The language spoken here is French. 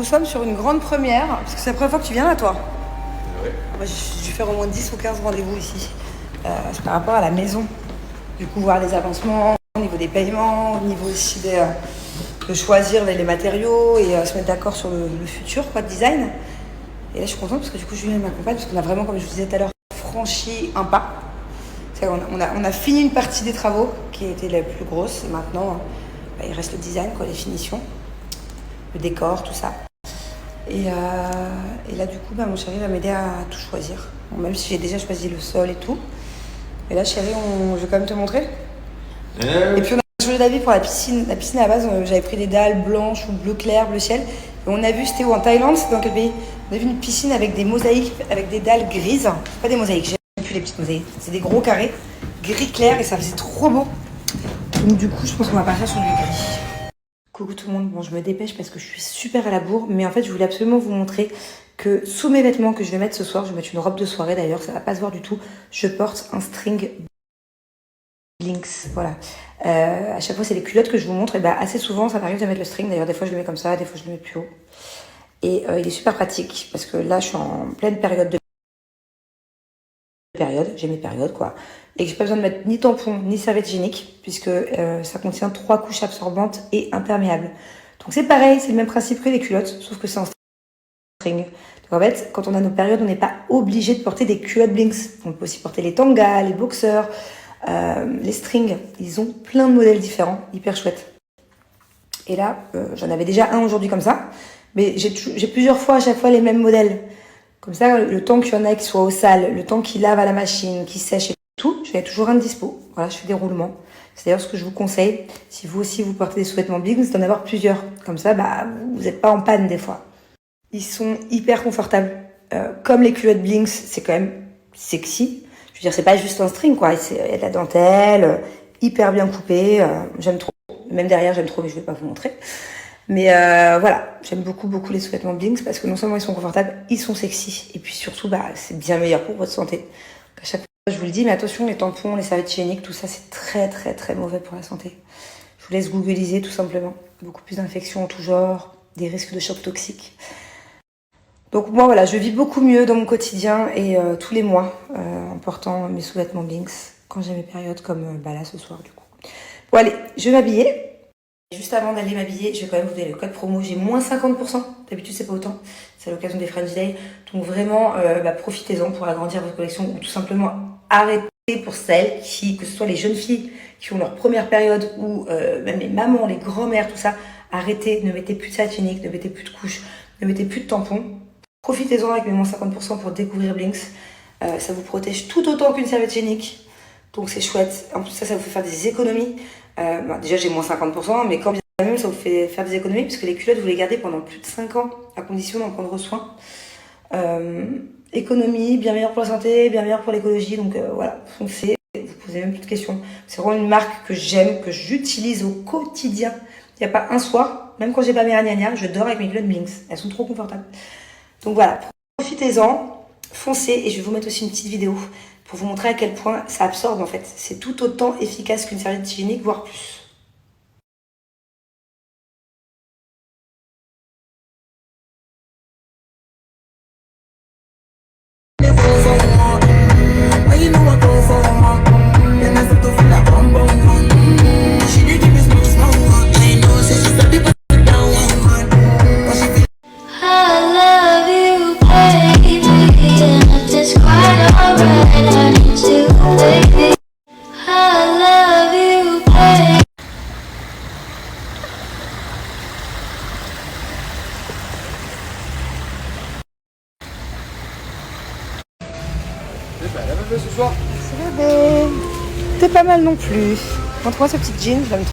sommes sur une grande première, parce que c'est la première fois que tu viens là, toi. Ouais. Moi, j'ai dû faire au moins 10 ou 15 rendez-vous ici. C'est par rapport à la maison. Du coup, voir les avancements au niveau des paiements, au niveau aussi de choisir les matériaux et se mettre d'accord sur le futur, quoi, de design. Et là, je suis contente parce que du coup, Julien m'accompagne, parce qu'on a vraiment, comme je vous disais tout à l'heure, franchi un pas. On a fini une partie des travaux qui était la plus grosse, et maintenant, il reste le design, quoi, les finitions, le décor, tout ça. Et là, du coup, mon chéri va m'aider à tout choisir. Bon, même si j'ai déjà choisi le sol et tout. Et là, chéri, je vais quand même te montrer. Et puis, on a changé d'avis pour la piscine. La piscine, à la base, j'avais pris des dalles blanches ou bleu clair, bleu ciel. Et on a vu, c'était où, en Thaïlande, c'était dans quel pays? On a vu une piscine avec des mosaïques, avec des dalles grises. C'est pas des mosaïques, j'aime plus les petites mosaïques. C'est des gros carrés, gris clair, et ça faisait trop beau. Donc, du coup, je pense qu'on va partir sur du gris. Coucou tout le monde, bon je me dépêche parce que je suis super à la bourre, mais en fait je voulais absolument vous montrer que sous mes vêtements que je vais mettre ce soir, je vais mettre une robe de soirée d'ailleurs, ça va pas se voir du tout, je porte un string Blinks, voilà. À chaque fois c'est les culottes que je vous montre, et assez souvent ça m'arrive de mettre le string, d'ailleurs des fois je le mets comme ça, des fois je le mets plus haut. Et il est super pratique parce que là je suis en pleine période j'ai mes périodes quoi, et que j'ai pas besoin de mettre ni tampon ni serviette hygiénique puisque ça contient 3 couches absorbantes et imperméables. Donc c'est pareil, c'est le même principe que les culottes, sauf que c'est en string. Donc en fait, quand on a nos périodes, on n'est pas obligé de porter des culottes Blinks. On peut aussi porter les tangas, les boxers, les strings. Ils ont plein de modèles différents, hyper chouettes. Et là, j'en avais déjà un aujourd'hui comme ça, mais j'ai plusieurs fois à chaque fois les mêmes modèles. Comme ça, le temps qu'il y en a qui soient au sale, le temps qu'ils lavent à la machine, qu'ils sèchent et tout, j'avais toujours un de dispo. Voilà, je fais des roulements. C'est d'ailleurs ce que je vous conseille. Si vous aussi vous portez des sous-vêtements Blinks, d'en avoir plusieurs. Comme ça, vous n'êtes pas en panne des fois. Ils sont hyper confortables. Comme les culottes Blinks, c'est quand même sexy. Je veux dire, c'est pas juste un string, quoi. Il y a de la dentelle, hyper bien coupé. J'aime trop. Même derrière, j'aime trop, mais je vais pas vous montrer. Mais voilà, j'aime beaucoup les sous-vêtements Blinks parce que non seulement ils sont confortables, ils sont sexy. Et puis surtout, c'est bien meilleur pour votre santé. À chaque fois, je vous le dis, mais attention, les tampons, les serviettes hygiéniques, tout ça, c'est très mauvais pour la santé. Je vous laisse googliser tout simplement. Beaucoup plus d'infections en tout genre, des risques de choc toxique. Donc moi, voilà, je vis beaucoup mieux dans mon quotidien et tous les mois en portant mes sous-vêtements Blinks quand j'ai mes périodes comme là ce soir du coup. Bon allez, je vais m'habiller. Juste avant d'aller m'habiller, je vais quand même vous donner le code promo. J'ai moins 50%. D'habitude, c'est pas autant. C'est à l'occasion des French Day. Donc vraiment, profitez-en pour agrandir votre collection ou tout simplement arrêtez pour celles qui, que ce soit les jeunes filles qui ont leur première période ou même les mamans, les grands-mères, tout ça, arrêtez. Ne mettez plus de serviette hygiénique, ne mettez plus de couches, ne mettez plus de tampons. Profitez-en avec mes moins 50% pour découvrir Blinks. Ça vous protège tout autant qu'une serviette hygiénique. Donc c'est chouette. En plus, ça vous fait faire des économies. Déjà j'ai moins 50%, mais quand bien même ça vous fait faire des économies puisque les culottes vous les gardez pendant plus de 5 ans à condition d'en prendre soin. Économie, bien meilleure pour la santé, bien meilleure pour l'écologie, donc voilà, foncez, vous posez même plus de questions. C'est vraiment une marque que j'aime, que j'utilise au quotidien. Il n'y a pas un soir, même quand j'ai pas mes ragnagnas, je dors avec mes culottes Blinks, elles sont trop confortables. Donc voilà, profitez-en, foncez, et je vais vous mettre aussi une petite vidéo pour vous montrer à quel point ça absorbe en fait. C'est tout autant efficace qu'une serviette hygiénique, voire plus. Elle a même fait ce soir. Merci bébé. T'es pas mal non plus. Montre-moi ce petit jean, je l'aime trop.